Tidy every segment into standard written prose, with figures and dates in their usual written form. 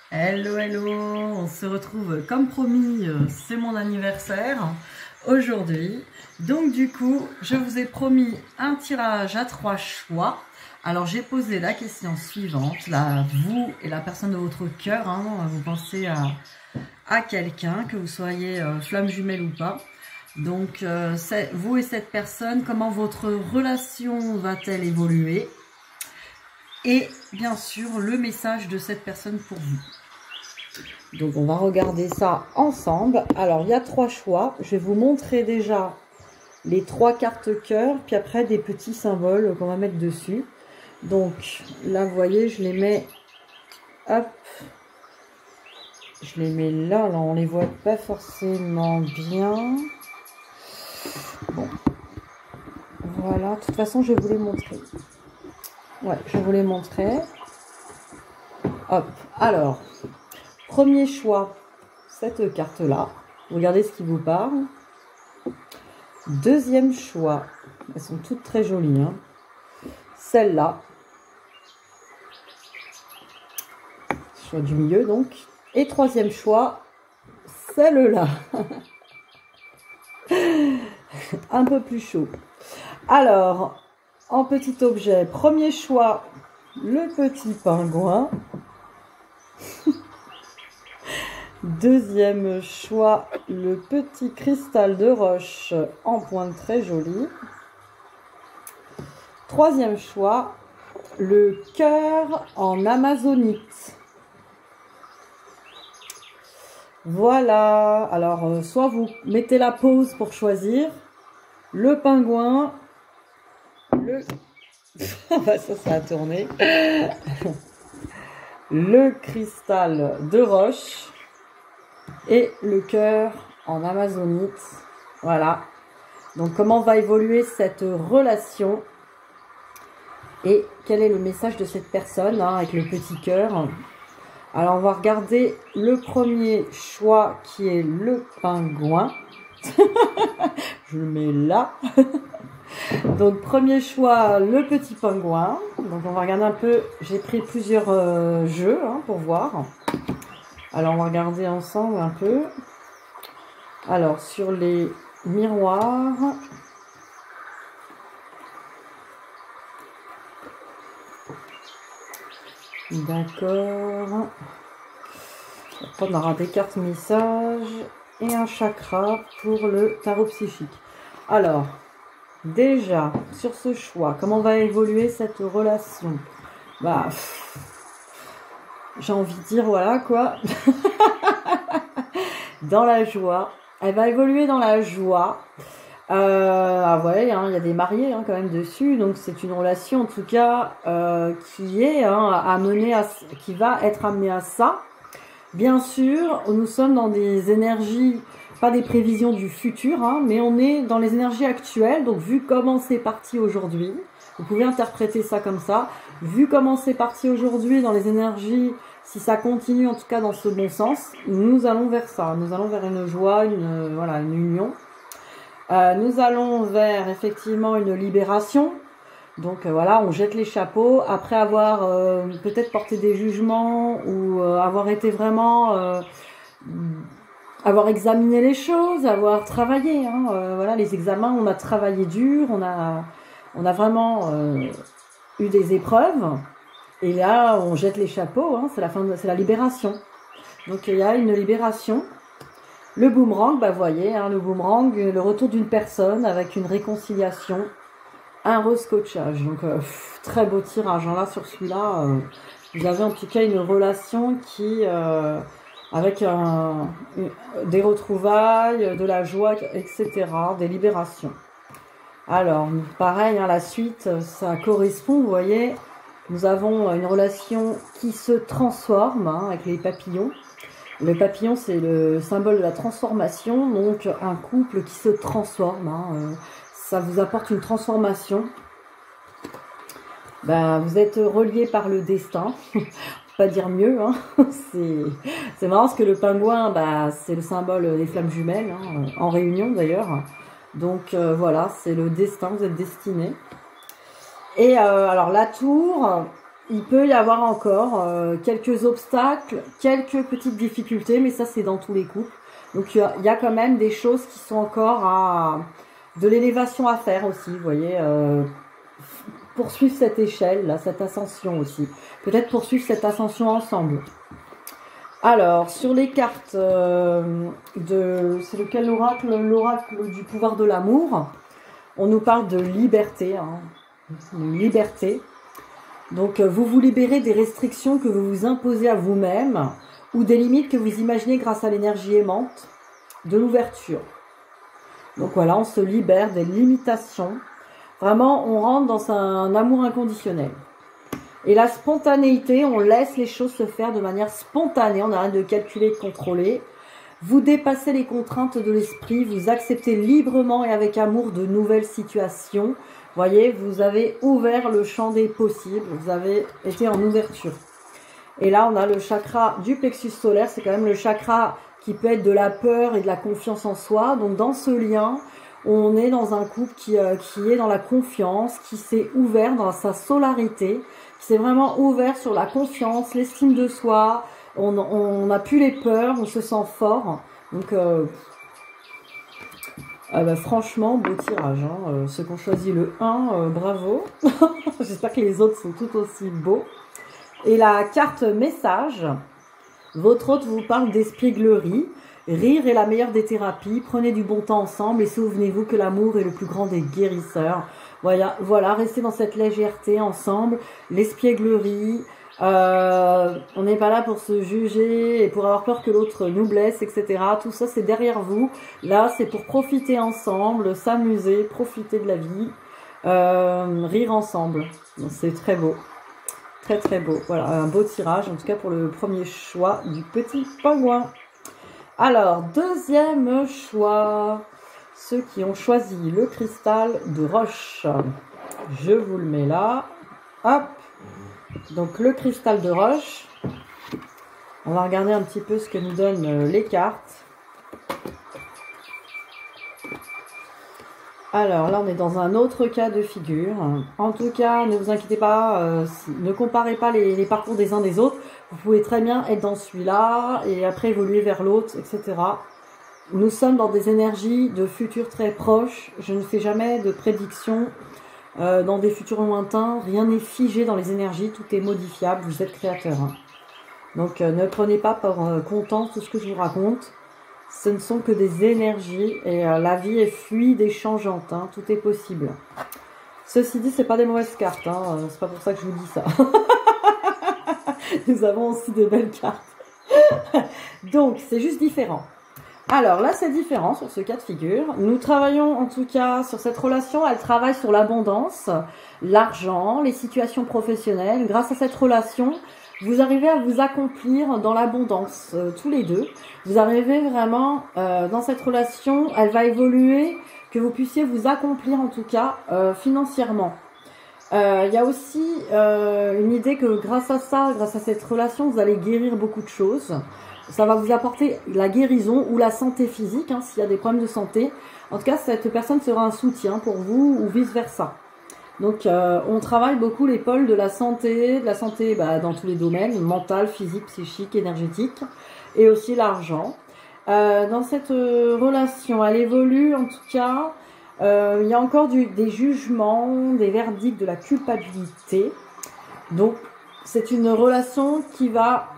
Hello, hello, on se retrouve comme promis, c'est mon anniversaire aujourd'hui. Donc du coup, je vous ai promis un tirage à 3 choix. Alors j'ai posé la question suivante, là, vous et la personne de votre cœur, hein, vous pensez à quelqu'un, que vous soyez flamme jumelle ou pas. Donc vous et cette personne, comment votre relation va-t-elle évoluer? Et bien sûr, le message de cette personne pour vous. Donc on va regarder ça ensemble. Alors il y a 3 choix. Je vais vous montrer déjà les 3 cartes cœur, puis après des petits symboles qu'on va mettre dessus. Donc là vous voyez, je les mets, hop, je les mets là, on les voit pas forcément bien. Bon, voilà, de toute façon je vais vous les montrer. Ouais, je vais vous les montrer. Hop, alors, premier choix, cette carte-là. Regardez ce qui vous parle. Deuxième choix, elles sont toutes très jolies, hein. Celle-là, choix du milieu donc. Et troisième choix, celle-là. Un peu plus chaud. Alors, en petit objet, premier choix, le petit pingouin. Deuxième choix, le petit cristal de roche en pointe très joli. Troisième choix, le cœur en amazonite. Voilà, alors soit vous mettez la pause pour choisir le pingouin, ça a tourné, le cristal de roche et le cœur en amazonite. Voilà, donc comment va évoluer cette relation et quel est le message de cette personne, hein, avec le petit cœur. Alors on va regarder le premier choix qui est le pingouin. Je le mets là. Donc premier choix, le petit pingouin. Donc on va regarder un peu, j'ai pris plusieurs jeux, hein, pour voir. Alors on va regarder ensemble un peu. Alors sur les miroirs. D'accord. Après on aura des cartes messages et un chakra pour le tarot psychique. Alors, déjà, sur ce choix, comment va évoluer cette relation? Bah, j'ai envie de dire, voilà quoi. Dans la joie. Elle va évoluer dans la joie. Ah ouais, hein, il y a des mariés, hein, quand même dessus, donc c'est une relation en tout cas qui est, hein, qui va être amenée à ça. Bien sûr, nous sommes dans des énergies, pas des prévisions du futur, hein, mais on est dans les énergies actuelles. Donc vu comment c'est parti aujourd'hui, vous pouvez interpréter ça comme ça. Vu comment c'est parti aujourd'hui dans les énergies, si ça continue en tout cas dans ce bon sens, nous allons vers ça. Nous allons vers une joie, voilà, une union. Nous allons vers effectivement une libération. Donc voilà, on jette les chapeaux après avoir peut-être porté des jugements ou avoir été vraiment, avoir examiné les choses, avoir travaillé, hein, voilà, les examens, on a travaillé dur, on a vraiment eu des épreuves. Et là, on jette les chapeaux, hein, c'est la libération. Donc il y a une libération. Le boomerang, bah vous voyez, hein, le boomerang, le retour d'une personne avec une réconciliation, un rescotchage. Donc très beau tirage, hein, là sur celui-là. Vous avez en tout cas une relation qui, avec des retrouvailles, de la joie, etc., des libérations. Alors, pareil, hein, la suite, ça correspond, vous voyez, nous avons une relation qui se transforme, hein, avec les papillons. Le papillon, c'est le symbole de la transformation, donc un couple qui se transforme, hein, ça vous apporte une transformation. Ben, vous êtes reliés par le destin, pas dire mieux, hein. C'est marrant parce que le pingouin, bah, c'est le symbole des flammes jumelles, hein, en réunion d'ailleurs. Donc voilà, c'est le destin, vous êtes destinés. Et alors la tour, il peut y avoir encore quelques obstacles, quelques petites difficultés, mais ça c'est dans tous les couples. Donc il y a quand même des choses qui sont encore de l'élévation à faire aussi, vous voyez, poursuivre cette échelle, là, cette ascension aussi. Peut-être poursuivre cette ascension ensemble. Alors, sur les cartes c'est lequel l'oracle? L'oracle du pouvoir de l'amour. On nous parle de liberté, hein, liberté. Donc, vous vous libérez des restrictions que vous vous imposez à vous-même ou des limites que vous imaginez grâce à l'énergie aimante de l'ouverture. Donc voilà, on se libère des limitations. Vraiment, on rentre dans un amour inconditionnel. Et la spontanéité, on laisse les choses se faire de manière spontanée. On arrête de calculer, de contrôler. Vous dépassez les contraintes de l'esprit. Vous acceptez librement et avec amour de nouvelles situations. Vous voyez, vous avez ouvert le champ des possibles. Vous avez été en ouverture. Et là, on a le chakra du plexus solaire. C'est quand même le chakra qui peut être de la peur et de la confiance en soi. Donc, dans ce lien, on est dans un couple qui est dans la confiance, qui s'est ouvert dans sa solarité, qui s'est vraiment ouvert sur la confiance, l'estime de soi. On n'a plus les peurs, on se sent fort. Donc, franchement, beau tirage. Hein. Ceux qui ont choisi le 1, bravo. J'espère que les autres sont tout aussi beaux. Et la carte message, votre hôte vous parle d'espièglerie. Rire est la meilleure des thérapies. Prenez du bon temps ensemble et souvenez-vous que l'amour est le plus grand des guérisseurs. Voilà, restez dans cette légèreté ensemble. L'espièglerie, on n'est pas là pour se juger et pour avoir peur que l'autre nous blesse, etc. Tout ça, c'est derrière vous. Là, c'est pour profiter ensemble, s'amuser, profiter de la vie, rire ensemble. C'est très beau. Très très beau. Voilà, un beau tirage, en tout cas pour le premier choix du petit pingouin. Alors, deuxième choix, ceux qui ont choisi le cristal de roche. Je vous le mets là. Hop. Donc, le cristal de roche. On va regarder un petit peu ce que nous donnent les cartes. Alors là, on est dans un autre cas de figure. En tout cas, ne vous inquiétez pas, ne comparez pas les parcours des uns des autres. Vous pouvez très bien être dans celui-là et après évoluer vers l'autre, etc. Nous sommes dans des énergies de futurs très proches. Je ne fais jamais de prédiction dans des futurs lointains. Rien n'est figé dans les énergies, tout est modifiable. Vous êtes créateur. Hein. Donc ne prenez pas pour content tout ce que je vous raconte. Ce ne sont que des énergies et la vie est fluide et changeante. Hein, tout est possible. Ceci dit, c'est pas des mauvaises cartes. Hein, c'est pas pour ça que je vous dis ça. Nous avons aussi des belles cartes. Donc, c'est juste différent. Alors là, c'est différent sur ce cas de figure. Nous travaillons en tout cas sur cette relation. Elle travaille sur l'abondance, l'argent, les situations professionnelles. Grâce à cette relation, vous arrivez à vous accomplir dans l'abondance, tous les deux. Vous arrivez vraiment dans cette relation, elle va évoluer, que vous puissiez vous accomplir en tout cas financièrement. Il y a aussi une idée que grâce à ça, grâce à cette relation, vous allez guérir beaucoup de choses. Ça va vous apporter la guérison ou la santé physique, hein, s'il y a des problèmes de santé. En tout cas, cette personne sera un soutien pour vous ou vice-versa. Donc, on travaille beaucoup les pôles de la santé dans tous les domaines, mental, physique, psychique, énergétique, et aussi l'argent. Dans cette relation, elle évolue en tout cas, il y a encore des jugements, des verdicts, de la culpabilité. Donc, c'est une relation qui va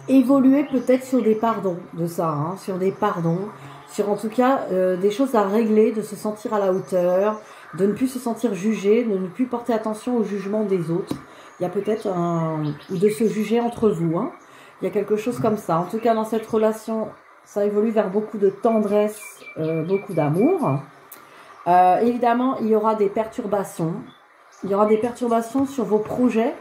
évoluer peut-être sur des pardons de ça, hein, sur des pardons, sur en tout cas des choses à régler, de se sentir à la hauteur, de ne plus se sentir jugé, de ne plus porter attention au jugement des autres. Il y a peut-être ou de se juger entre vous. Hein. Il y a quelque chose comme ça. En tout cas, dans cette relation, ça évolue vers beaucoup de tendresse, beaucoup d'amour. Évidemment, il y aura des perturbations. Il y aura des perturbations sur vos projets.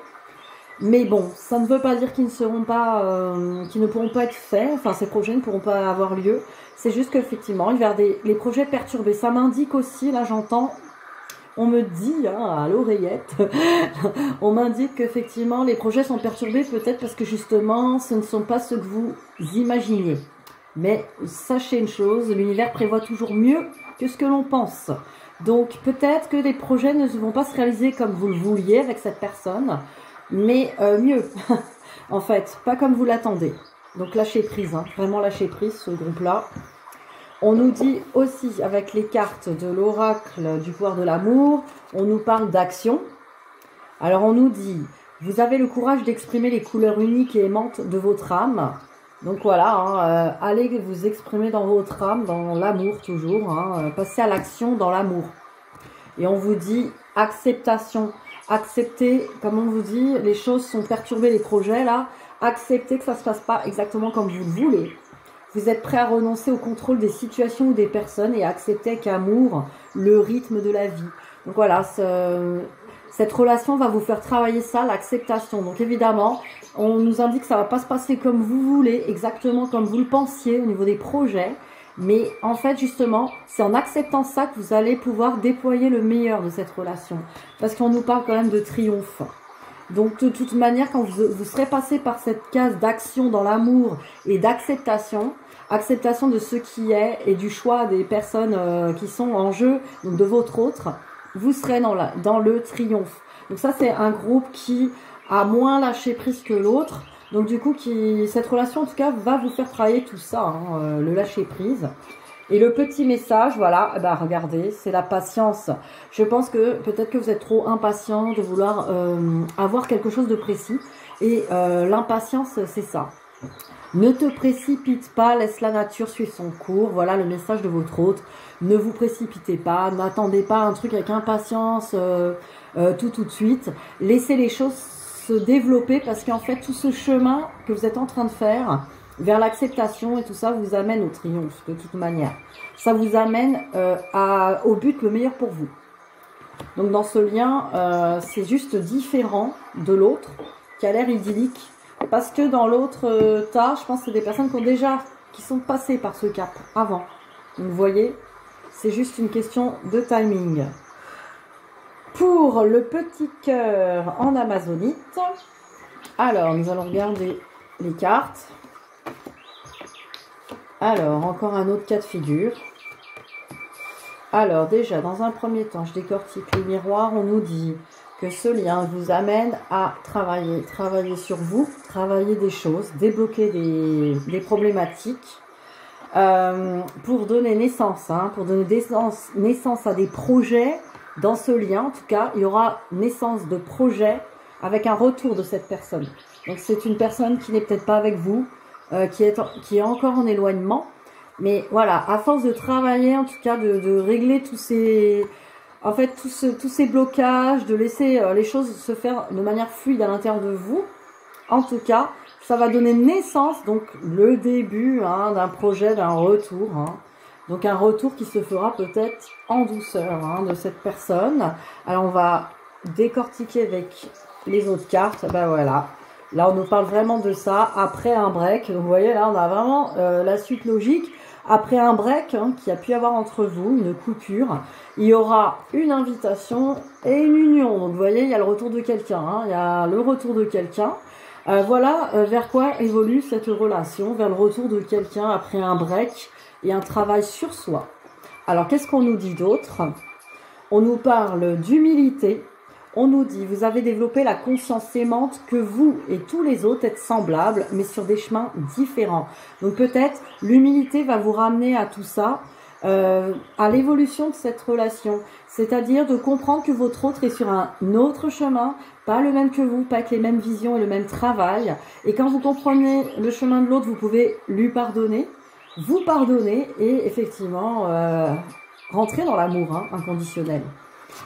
Mais bon, ça ne veut pas dire qu'ils ne pourront pas être faits. Enfin, ces projets ne pourront pas avoir lieu. C'est juste qu'effectivement, il va y avoir les projets perturbés. Ça m'indique aussi, là j'entends, on me dit à l'oreillette, on m'indique qu'effectivement les projets sont perturbés peut-être parce que justement ce ne sont pas ce que vous imaginiez. Mais sachez une chose, l'univers prévoit toujours mieux que ce que l'on pense. Donc peut-être que les projets ne vont pas se réaliser comme vous le vouliez avec cette personne. mais mieux, en fait, pas comme vous l'attendez. Donc lâchez prise, hein, vraiment lâchez prise, ce groupe-là. On nous dit aussi, avec les cartes de l'oracle du pouvoir de l'amour, on nous parle d'action. Alors on nous dit, vous avez le courage d'exprimer les couleurs uniques et aimantes de votre âme. Donc voilà, hein, allez vous exprimer dans votre âme, dans l'amour toujours, hein, passez à l'action dans l'amour. Et on vous dit acceptation, acceptez, comme on vous dit, les choses sont perturbées, les projets là, acceptez que ça ne se passe pas exactement comme vous le voulez. Vous êtes prêt à renoncer au contrôle des situations ou des personnes et à accepter avec amour le rythme de la vie. Donc voilà, cette relation va vous faire travailler ça, l'acceptation. Donc évidemment, on nous indique que ça va pas se passer comme vous voulez, exactement comme vous le pensiez au niveau des projets. Mais en fait, justement, c'est en acceptant ça que vous allez pouvoir déployer le meilleur de cette relation. Parce qu'on nous parle quand même de triomphe. Donc de toute manière, quand vous serez passé par cette case d'action dans l'amour et d'acceptation, acceptation de ce qui est et du choix des personnes qui sont en jeu, donc de votre autre, vous serez dans le triomphe. Donc ça, c'est un groupe qui a moins lâché prise que l'autre. Donc du coup, cette relation en tout cas va vous faire travailler tout ça, hein, le lâcher prise. Et le petit message, voilà, bah regardez, c'est la patience. Je pense que peut-être que vous êtes trop impatient de vouloir avoir quelque chose de précis. Et l'impatience, c'est ça. Ne te précipite pas, laisse la nature suivre son cours. Voilà le message de votre hôte. Ne vous précipitez pas, n'attendez pas un truc avec impatience tout de suite. Laissez les choses se développer parce qu'en fait, tout ce chemin que vous êtes en train de faire vers l'acceptation et tout ça vous amène au triomphe de toute manière. Ça vous amène au but le meilleur pour vous. Donc dans ce lien, c'est juste différent de l'autre qui a l'air idyllique. Parce que dans l'autre tas, je pense que c'est des personnes qui sont passées par ce cap avant. Donc vous voyez, c'est juste une question de timing. Pour le petit cœur en amazonite, alors nous allons regarder les cartes. Alors, encore un autre cas de figure. Alors déjà, dans un premier temps, je décortique les miroirs. On nous dit que ce lien vous amène à travailler sur vous, travailler des choses, débloquer des problématiques pour donner naissance, pour donner naissance à des projets. Dans ce lien, en tout cas, il y aura naissance de projets avec un retour de cette personne. Donc c'est une personne qui n'est peut-être pas avec vous, qui est encore en éloignement. Mais voilà, à force de travailler, en tout cas, de régler tous ces blocages, de laisser les choses se faire de manière fluide à l'intérieur de vous, en tout cas, ça va donner naissance, donc le début d'un projet, d'un retour. Donc un retour qui se fera peut-être en douceur de cette personne. Alors on va décortiquer avec les autres cartes. Ben voilà. Là on nous parle vraiment de ça après un break. Donc vous voyez là on a vraiment la suite logique. Après un break qui a pu y avoir entre vous, une coupure, il y aura une invitation et une union. Donc vous voyez il y a le retour de quelqu'un. Il y a le retour de quelqu'un. Voilà vers quoi évolue cette relation. Vers le retour de quelqu'un après un break. Et un travail sur soi. Alors, qu'est-ce qu'on nous dit d'autre? On nous parle d'humilité. On nous dit, vous avez développé la conscience aimante que vous et tous les autres êtes semblables, mais sur des chemins différents. Donc peut-être, l'humilité va vous ramener à tout ça, à l'évolution de cette relation. C'est-à-dire de comprendre que votre autre est sur un autre chemin, pas le même que vous, pas avec les mêmes visions et le même travail. Et quand vous comprenez le chemin de l'autre, vous pouvez lui pardonner. Vous pardonnez et effectivement rentrer dans l'amour inconditionnel.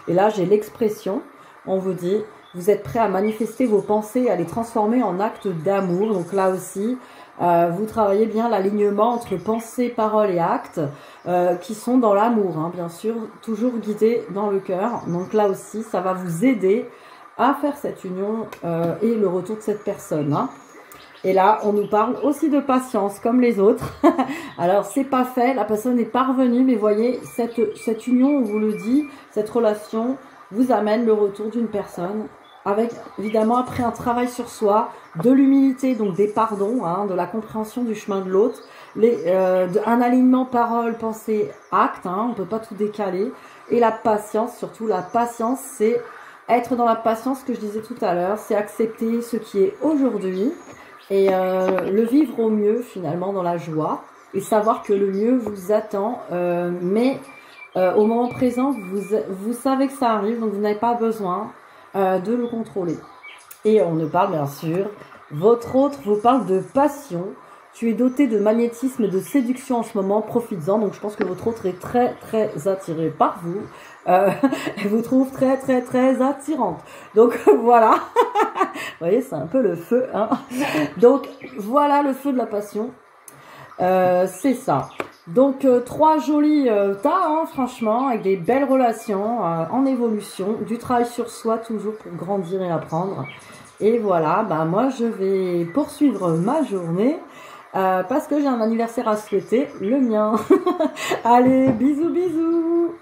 Et là, j'ai l'expression, on vous dit, vous êtes prêt à manifester vos pensées, à les transformer en actes d'amour. Donc là aussi, vous travaillez bien l'alignement entre pensée, parole et actes qui sont dans l'amour, bien sûr, toujours guidés dans le cœur. Donc là aussi, ça va vous aider à faire cette union et le retour de cette personne. Et là, on nous parle aussi de patience, comme les autres. Alors, c'est pas fait, la personne n'est pas revenue, mais voyez, cette union, on vous le dit, cette relation vous amène le retour d'une personne, avec, évidemment, après un travail sur soi, de l'humilité, donc des pardons, de la compréhension du chemin de l'autre, un alignement parole, pensée, acte, on peut pas tout décaler, et la patience, surtout la patience, c'est être dans la patience, ce que je disais tout à l'heure, c'est accepter ce qui est aujourd'hui et le vivre au mieux finalement dans la joie et savoir que le mieux vous attend, mais au moment présent, vous savez que ça arrive, donc vous n'avez pas besoin de le contrôler. Et on ne parle bien sûr, votre autre vous parle de passion. Tu es doté de magnétisme et de séduction en ce moment, profites-en. Donc je pense que votre autre est très très attiré par vous. Elle vous trouve très très très attirante. Donc voilà, vous voyez, c'est un peu le feu. Hein. Donc voilà le feu de la passion. C'est ça. Donc 3 jolis tas, hein, franchement, avec des belles relations en évolution, du travail sur soi toujours pour grandir et apprendre. Et voilà, bah moi je vais poursuivre ma journée parce que j'ai un anniversaire à souhaiter, le mien. Allez, bisous bisous.